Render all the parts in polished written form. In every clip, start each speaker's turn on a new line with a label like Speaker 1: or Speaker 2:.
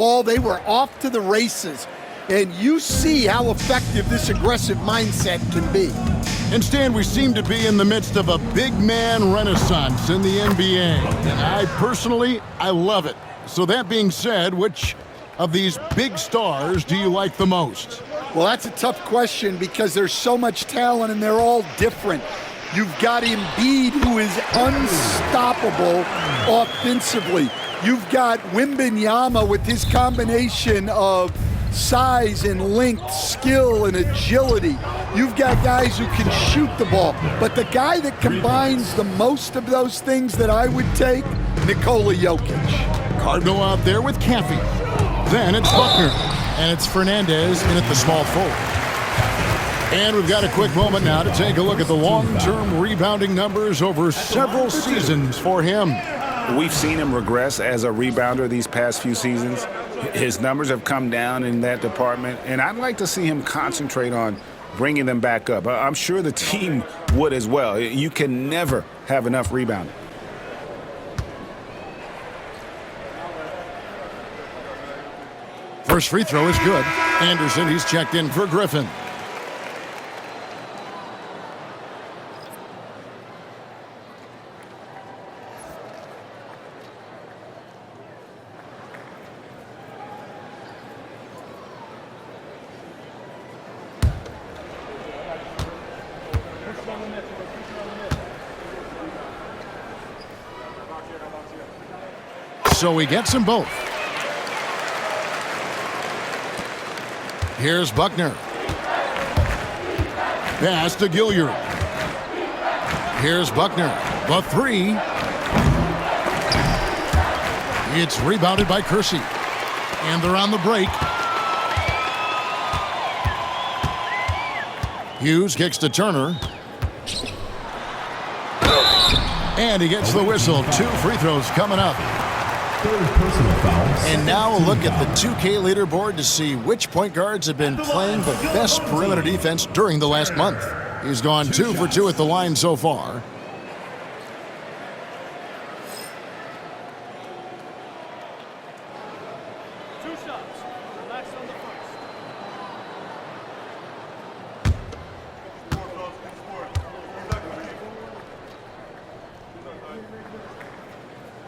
Speaker 1: ball, they were off to the races. And you see how effective this aggressive mindset can be.
Speaker 2: And Stan, we seem to be in the midst of a big man renaissance in the NBA. And I love it. So that being said, which of these big stars do you like the most?
Speaker 1: Well, that's a tough question because there's so much talent and they're all different. You've got Embiid, who is unstoppable offensively. You've got Wembanyama with his combination of size and length, skill and agility. You've got guys who can shoot the ball. But the guy that combines the most of those things that I would take, Nikola Jokic.
Speaker 2: Cardinal out there with Caffey. Then it's Buckner. And it's Fernandez in at the small forward. And we've got a quick moment now to take a look at the long-term rebounding numbers over several seasons for him.
Speaker 3: We've seen him regress as a rebounder these past few seasons. His numbers have come down in that department, and I'd like to see him concentrate on bringing them back up. I'm sure the team would as well. You can never have enough rebounding.
Speaker 2: First free throw is good. Anderson, he's checked in for Griffin. So he gets them both. Here's Buckner. Pass to Gilliard. Here's Buckner. The three. It's rebounded by Kersey. And they're on the break. Hughes kicks to Turner. And he gets the whistle. 2 free throws coming up. And now a look at the 2K leaderboard to see which point guards have been playing the best perimeter defense during the last month. He's gone 2 for 2 at the line so far.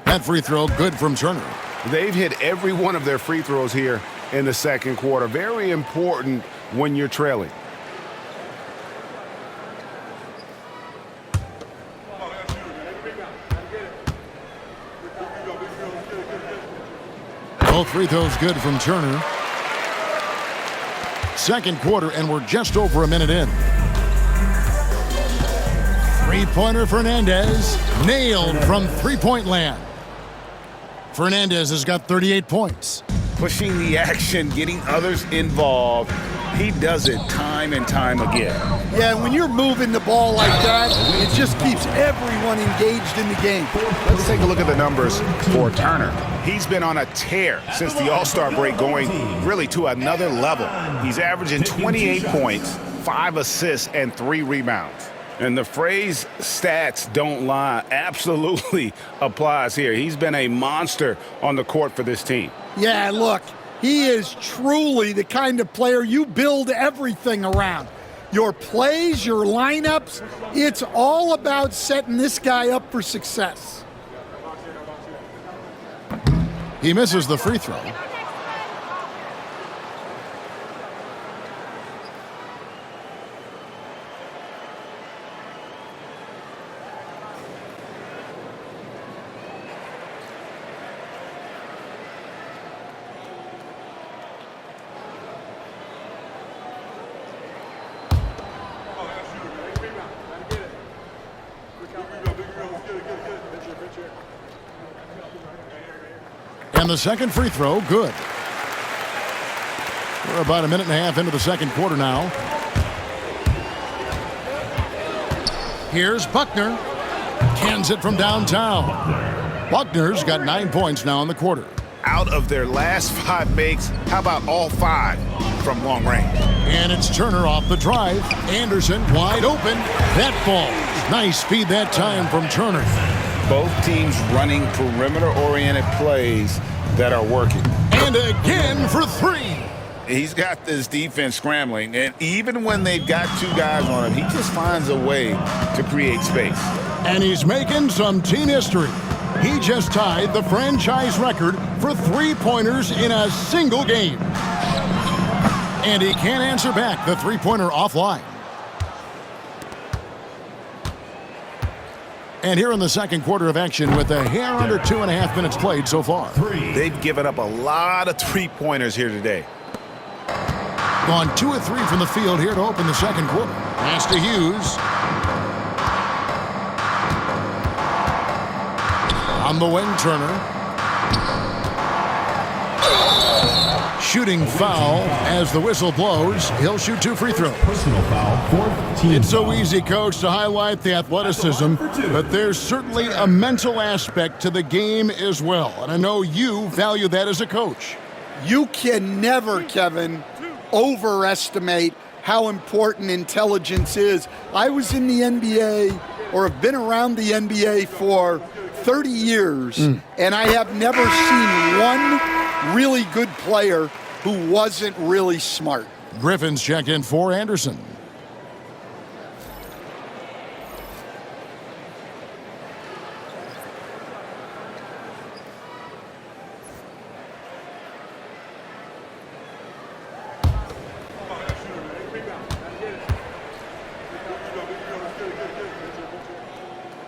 Speaker 2: That free throw good from Turner.
Speaker 3: They've hit every one of their free throws here in the second quarter. Very important when you're trailing.
Speaker 2: Both free throws good from Turner. Second quarter, and we're just over a minute in. Three-pointer Fernandez, nailed from three-point land. Fernandez has got 38 points.
Speaker 3: Pushing the action, getting others involved. He does it time and time again.
Speaker 1: Yeah, when you're moving the ball like that, it just keeps everyone engaged in the game.
Speaker 3: Let's take a look at the numbers for Turner. He's been on a tear since the All-Star break, going really to another level. He's averaging 28 points, 5 assists, and 3 rebounds. And the phrase stats don't lie absolutely applies here. He's been a monster on the court for this team.
Speaker 1: Yeah, look, he is truly the kind of player you build everything around. Your plays, your lineups, it's all about setting this guy up for success.
Speaker 2: He misses the free throw. And the second free throw, good. We're about a minute and a half into the second quarter now. Here's Buckner. Cans it from downtown. Buckner's got 9 points now in the quarter.
Speaker 3: Out of their last 5 makes, how about all 5 from long range?
Speaker 2: And it's Turner off the drive. Anderson wide open. That falls. Nice speed that time from Turner.
Speaker 3: Both teams running perimeter-oriented plays that are working.
Speaker 2: And again for three.
Speaker 3: He's got this defense scrambling, and even when they've got two guys on him, he just finds a way to create space.
Speaker 2: And he's making some team history. He just tied the franchise record for three-pointers in a single game. And he can't answer back the three-pointer offline. And here in the second quarter of action with a hair under 2.5 minutes played so far.
Speaker 3: They've given up a lot of three-pointers here today.
Speaker 2: Gone 2 of 3 from the field here to open the second quarter. Pass to Hughes. On the wing, Turner. Shooting foul as the whistle blows. He'll shoot 2 free throws.
Speaker 4: Personal foul, 4th team.
Speaker 2: It's so easy, Coach, to highlight the athleticism, but there's certainly a mental aspect to the game as well. And I know you value that as a coach.
Speaker 1: You can never, Kevin, overestimate how important intelligence is. I was in the NBA, or have been around the NBA for 30 years, and I have never seen one really good player who wasn't really smart.
Speaker 2: Griffin's checked in for Anderson.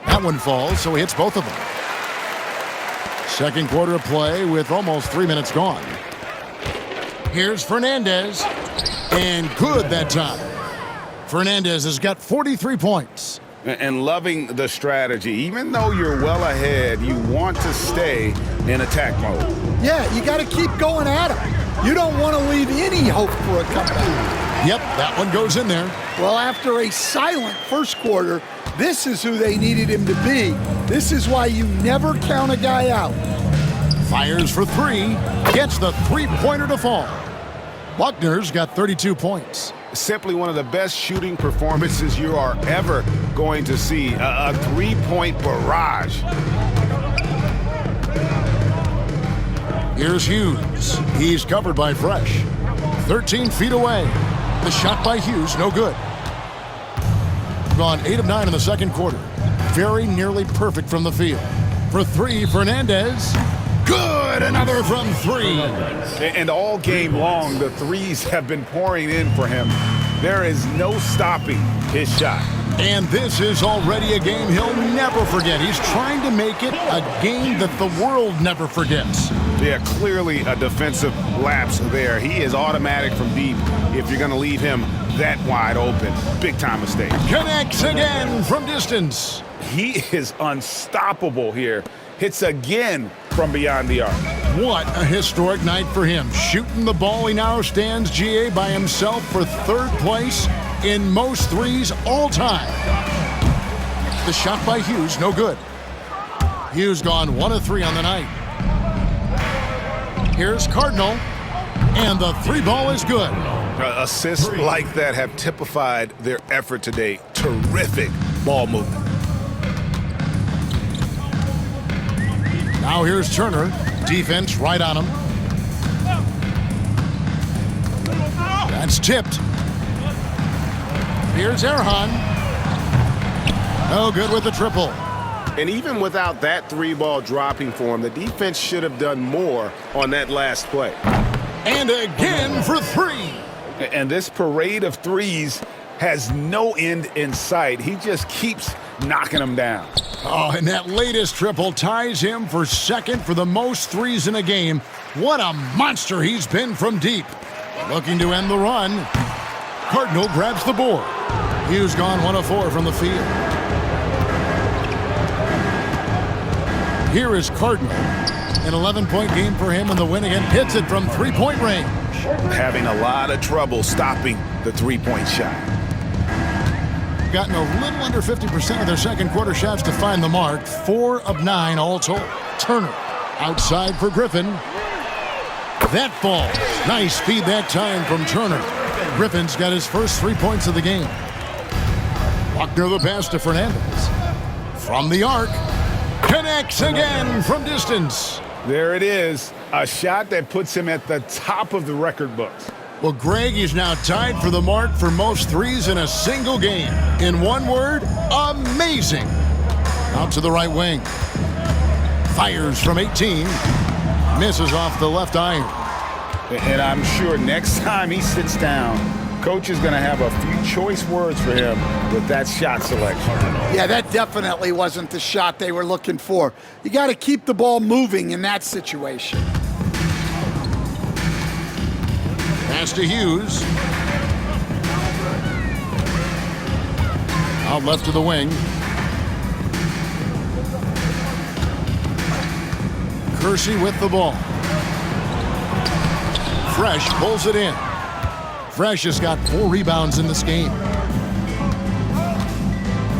Speaker 2: That one falls, so he hits both of them. Second quarter of play with almost 3 minutes gone. Here's Fernandez, and good that time. Fernandez has got 43 points.
Speaker 3: And loving the strategy. Even though you're well ahead, you want to stay in attack mode.
Speaker 1: Yeah, you got to keep going at him. You don't want to leave any hope for a comeback.
Speaker 2: Yep, that one goes in there.
Speaker 1: Well, after a silent first quarter, this is who they needed him to be. This is why you never count a guy out.
Speaker 2: Fires for three, gets the three-pointer to fall. Buckner's got 32 points.
Speaker 3: Simply one of the best shooting performances you are ever going to see. A three-point barrage.
Speaker 2: Here's Hughes. He's covered by Fresh. 13 feet away. The shot by Hughes, no good. Gone 8 of 9 in the second quarter. Very nearly perfect from the field. For three, Fernandez. Good! Another from three.
Speaker 3: And all game long, the threes have been pouring in for him. There is no stopping his shot.
Speaker 2: And this is already a game he'll never forget. He's trying to make it a game that the world never forgets.
Speaker 3: Yeah, clearly a defensive lapse there. He is automatic from deep if you're going to leave him that wide open. Big time mistake.
Speaker 2: Connects again from distance.
Speaker 3: He is unstoppable here. Hits again from beyond the arc.
Speaker 2: What a historic night for him. Shooting the ball, he now stands GA by himself for third place in most threes all time. The shot by Hughes, no good. Hughes gone 1 of 3 on the night. Here's Cardinal, and the three ball is good.
Speaker 3: Assists like that have typified their effort today. Terrific ball movement.
Speaker 2: Now here's Turner. Defense right on him. That's tipped. Here's Erhan. No good with the triple.
Speaker 3: And even without that three ball dropping for him, the defense should have done more on that last play.
Speaker 2: And again for three.
Speaker 3: And this parade of threes has no end in sight. He just keeps knocking them down.
Speaker 2: Oh, and that latest triple ties him for second for the most threes in a game. What a monster he's been from deep. Looking to end the run. Cardinal grabs the board. Hughes gone 1 of 4 from the field. Here is Cardinal. An 11-point game for him in the win again. Hits it from three-point range.
Speaker 3: Having a lot of trouble stopping the three-point shot.
Speaker 2: Gotten a little under 50% of their second quarter shots to find the mark. 4 of 9 all told. Turner outside for Griffin. That falls. Nice speed that time from Turner. Griffin's got his first 3 points of the game. Buckner the pass to Fernandez. From the arc. Connects again from distance.
Speaker 3: There it is. A shot that puts him at the top of the record books.
Speaker 2: Well, Greg is now tied for the mark for most threes in a single game. In one word, amazing. Out to the right wing. Fires from 18. Misses off the left iron.
Speaker 3: And I'm sure next time he sits down, Coach is going to have a few choice words for him with that shot selection.
Speaker 1: Yeah, that definitely wasn't the shot they were looking for. You got to keep the ball moving in that situation.
Speaker 2: Pass to Hughes. Out left to the wing. Kersey with the ball. Fresh pulls it in. Fresh has got 4 rebounds in this game.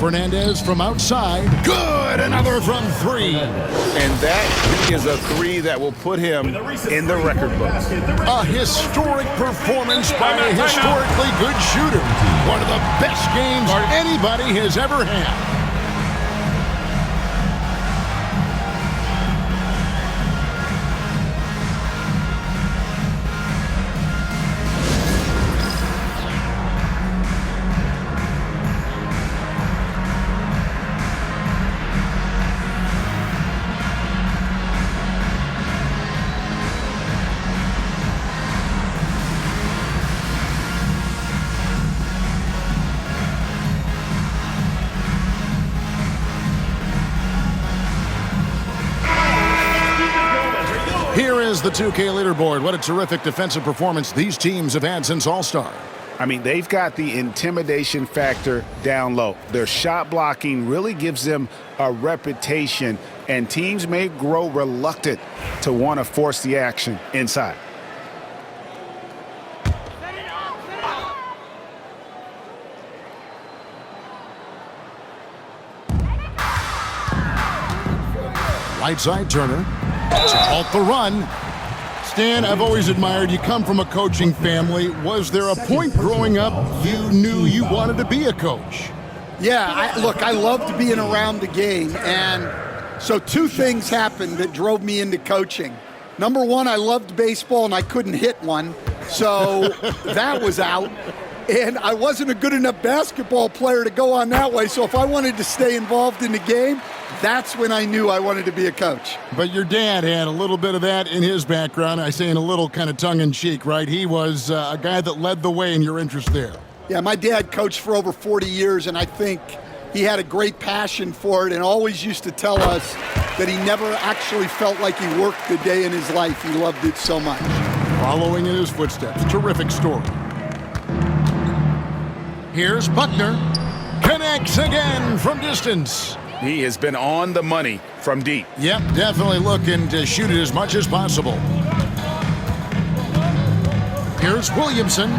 Speaker 2: Fernandez from outside. Good! Another from 3.
Speaker 3: And that is a 3 that will put him in the record books.
Speaker 2: A historic performance by a historically good shooter. One of the best games anybody has ever had. Here is the 2K leaderboard. What a terrific defensive performance these teams have had since All-Star.
Speaker 3: I mean, they've got the intimidation factor down low. Their shot blocking really gives them a reputation, and teams may grow reluctant to want to force the action inside.
Speaker 2: Right side, Turner. To halt the run. Stan, I've always admired you. Come from a coaching family. Was there a point growing up you knew you wanted to be a coach?
Speaker 1: Yeah, I loved being around the game. And so 2 things happened that drove me into coaching. Number 1, I loved baseball and I couldn't hit one. So that was out. And I wasn't a good enough basketball player to go on that way. So if I wanted to stay involved in the game, that's when I knew I wanted to be a coach.
Speaker 2: But your dad had a little bit of that in his background. I say in a little kind of tongue-in-cheek, right? He was a guy that led the way in your interest there.
Speaker 1: Yeah, my dad coached for over 40 years, and I think he had a great passion for it and always used to tell us that he never actually felt like he worked a day in his life. He loved it so much.
Speaker 2: Following in his footsteps. Terrific story. Here's Buckner. Connects again from distance.
Speaker 3: He has been on the money from deep.
Speaker 2: Yep, definitely looking to shoot it as much as possible. Here's Williamson.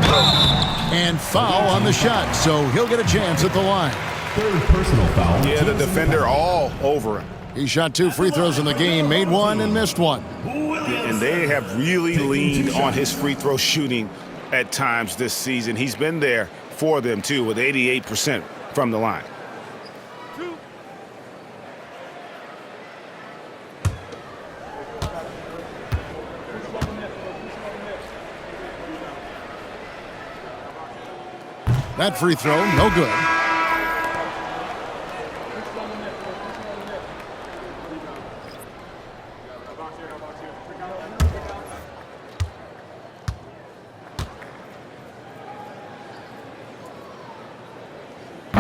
Speaker 2: And foul on the shot, so he'll get a chance at the line.
Speaker 4: 3rd personal foul.
Speaker 3: Yeah, the defender all over him.
Speaker 2: He shot 2 free throws in the game, made 1 and missed 1.
Speaker 3: And they have really leaned on his free throw shooting at times this season. He's been there for them, too, with 88% from the line.
Speaker 2: That free throw, no good.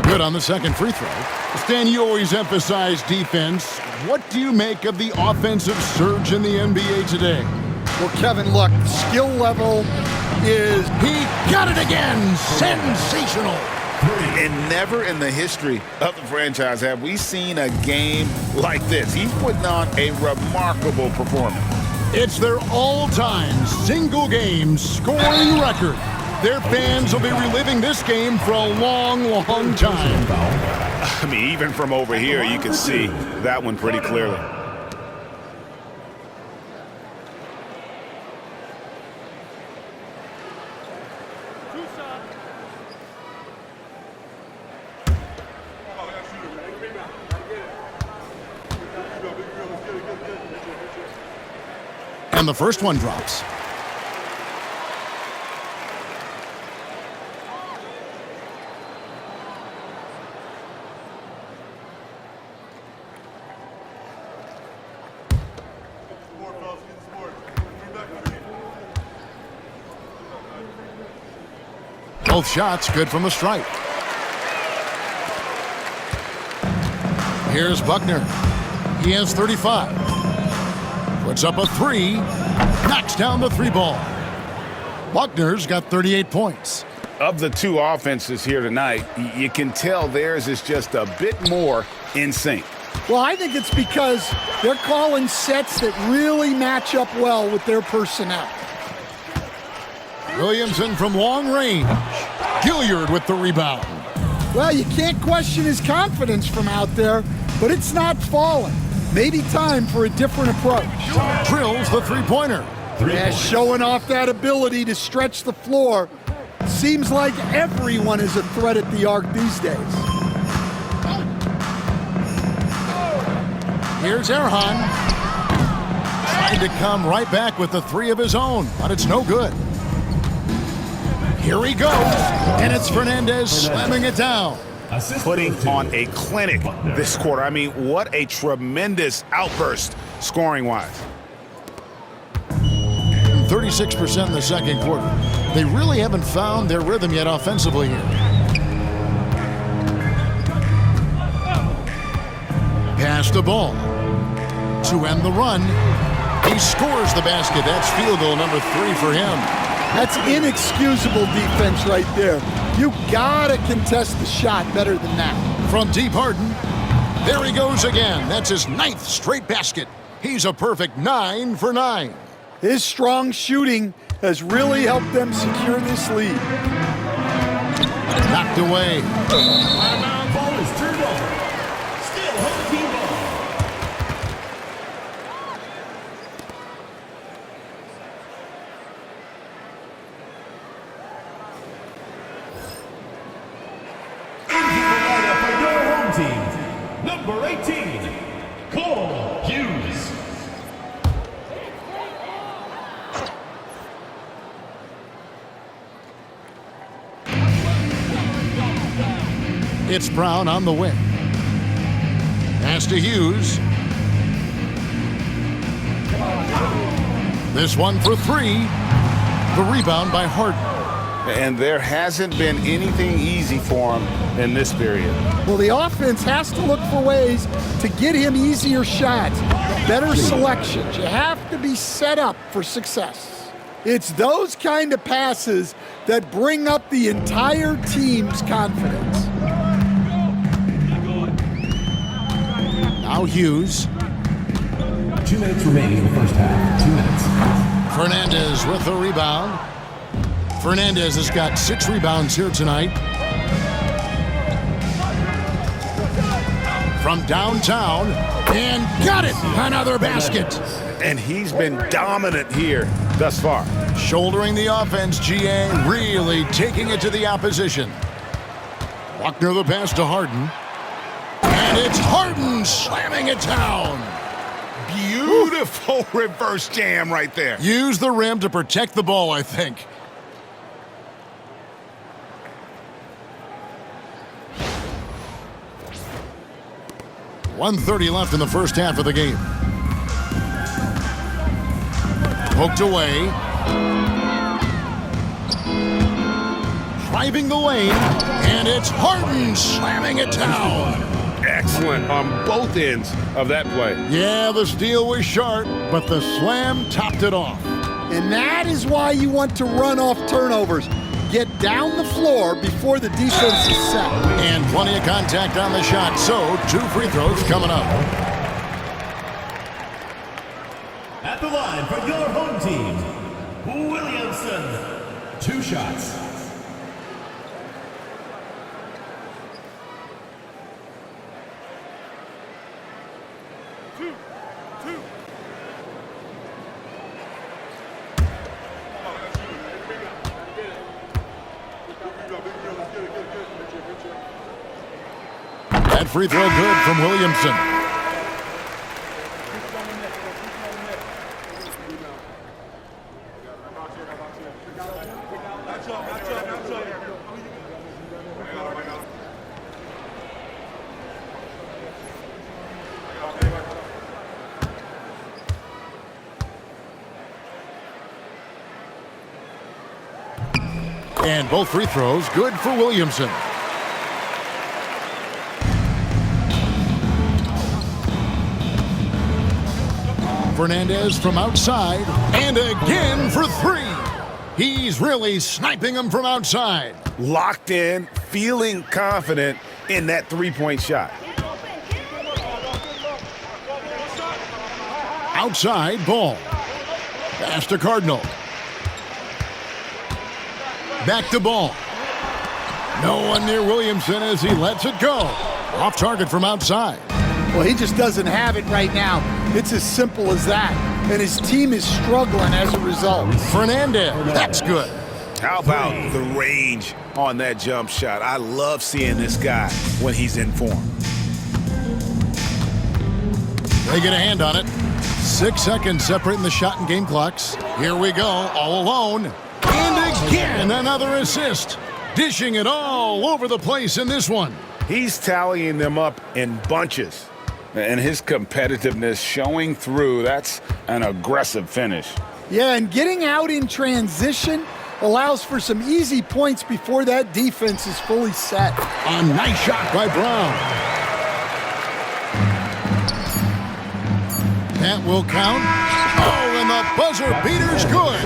Speaker 2: Good on the second free throw. Stan, you always emphasize defense. What do you make of the offensive surge in the NBA today?
Speaker 1: Well, Kevin, look, skill level is...
Speaker 2: He got it again! Sensational!
Speaker 3: And never in the history of the franchise have we seen a game like this. He's putting on a remarkable performance.
Speaker 2: It's their all-time single-game scoring record. Their fans will be reliving this game for a long, long time.
Speaker 3: I mean, even from over here, you can see that one pretty clearly.
Speaker 2: And the first one drops. Both shots good from the stripe. Here's Buckner. He has 35. Puts up a three. Knocks down the three ball. Buckner's got 38 points.
Speaker 3: Of the two offenses here tonight, you can tell theirs is just a bit more in sync.
Speaker 1: Well, I think it's because they're calling sets that really match up well with their personnel.
Speaker 2: Williamson from long range. Gilliard with the rebound.
Speaker 1: Well, you can't question his confidence from out there, but it's not falling. Maybe time for a different approach.
Speaker 2: Drills the three-pointer.
Speaker 1: Yeah, showing off that ability to stretch the floor. Seems like everyone is a threat at the arc these days.
Speaker 2: Here's Erhan. Trying to come right back with the three of his own, but it's no good. Here he goes, and it's Fernandez slamming it down.
Speaker 3: Putting on a clinic this quarter. I mean, what a tremendous outburst scoring-wise.
Speaker 2: 36% in the second quarter. They really haven't found their rhythm yet offensively here. Pass the ball to end the run. He scores the basket. That's field goal number 3 for him.
Speaker 1: That's inexcusable defense right there. You gotta contest the shot better than that.
Speaker 2: From deep Harden. There he goes again. That's his 9th straight basket. He's a perfect 9 for 9.
Speaker 1: His strong shooting has really helped them secure this lead.
Speaker 2: Knocked away.
Speaker 4: Ball is turned over. Still home team ball. For your home team, number 18, Cole Hughes.
Speaker 2: It's Brown on the wing. Pass to Hughes. This one for 3. The rebound by Harden.
Speaker 3: And there hasn't been anything easy for him in this period.
Speaker 1: Well, the offense has to look for ways to get him easier shots, better selections. You have to be set up for success. It's those kind of passes that bring up the entire team's confidence.
Speaker 2: Now Hughes.
Speaker 4: 2 minutes remaining in the first half. 2 minutes.
Speaker 2: Fernandez with the rebound. Fernandez has got 6 rebounds here tonight. From downtown, and got it! Another basket.
Speaker 3: And he's been dominant here thus far.
Speaker 2: Shouldering the offense, GA really taking it to the opposition. Buckner the pass to Harden. And it's Harden slamming it down.
Speaker 3: Beautiful reverse jam right there.
Speaker 2: Use the rim to protect the ball, I think. .130 left in the first half of the game. Poked away. Driving the lane, and it's Harden slamming it down.
Speaker 3: Excellent on both ends of that play.
Speaker 2: Yeah, the steal was sharp, but the slam topped it off.
Speaker 1: And that is why you want to run off turnovers. Get down the floor before the defense is set.
Speaker 2: And plenty of contact on the shot, so 2 free throws coming up.
Speaker 4: At the line for your home team, Williamson. 2 shots.
Speaker 2: That free throw good from Williamson. And both free throws good for Williamson. Fernandez from outside, and again for three. He's really sniping them from outside.
Speaker 3: Locked in, feeling confident in that three-point shot.
Speaker 2: Outside ball. Pass to Cardinal. Back to ball. No one near Williamson as he lets it go. Off target from outside.
Speaker 1: Well, he just doesn't have it right now. It's as simple as that. And his team is struggling as a result.
Speaker 2: Fernandez, that's good.
Speaker 3: How about the range on that jump shot? I love seeing this guy when he's in form.
Speaker 2: They get a hand on it. 6 seconds separating the shot and game clocks. Here we go, all alone. And again, another assist. Dishing it all over the place in this one.
Speaker 3: He's tallying them up in bunches. And his competitiveness showing through. That's an aggressive finish.
Speaker 1: Yeah, and getting out in transition allows for some easy points before that defense is fully set.
Speaker 2: A nice shot by Brown. That will count. Oh, and the buzzer beater's good.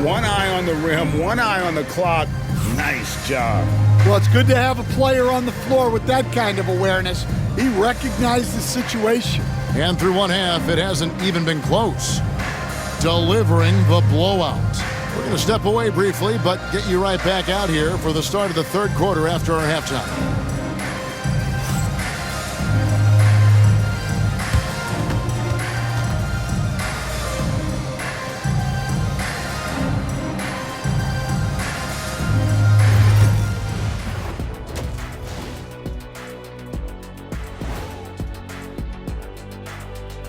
Speaker 3: One eye on the rim, one eye on the clock. Nice job.
Speaker 1: Well, it's good to have a player on the floor with that kind of awareness. He recognized the situation.
Speaker 2: And through one half, it hasn't even been close. Delivering the blowout. We're going to step away briefly, but get you right back out here for the start of the third quarter after our halftime.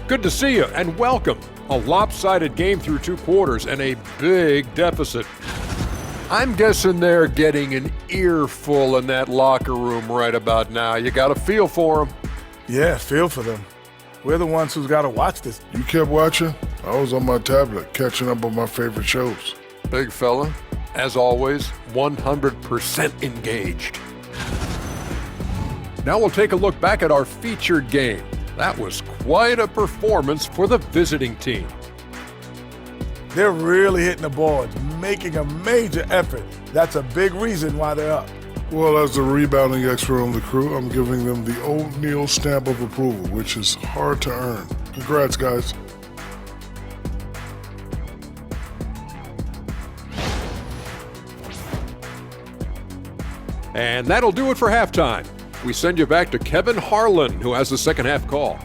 Speaker 5: Good to see you and welcome. A lopsided game through 2 quarters and a big deficit. I'm guessing they're getting an earful in that locker room right about now. You got a feel for them.
Speaker 6: Yeah, feel for them. We're the ones who's got to watch this.
Speaker 7: You kept watching? I was on my tablet catching up on my favorite shows.
Speaker 5: Big fella, as always, 100% engaged. Now we'll take a look back at our featured game. That was quite a performance for the visiting team.
Speaker 6: They're really hitting the boards, making a major effort. That's a big reason why they're up.
Speaker 7: Well, as the rebounding expert on the crew, I'm giving them the O'Neal stamp of approval, which is hard to earn. Congrats, guys.
Speaker 5: And that'll do it for halftime. We send you back to Kevin Harlan, who has the second half call.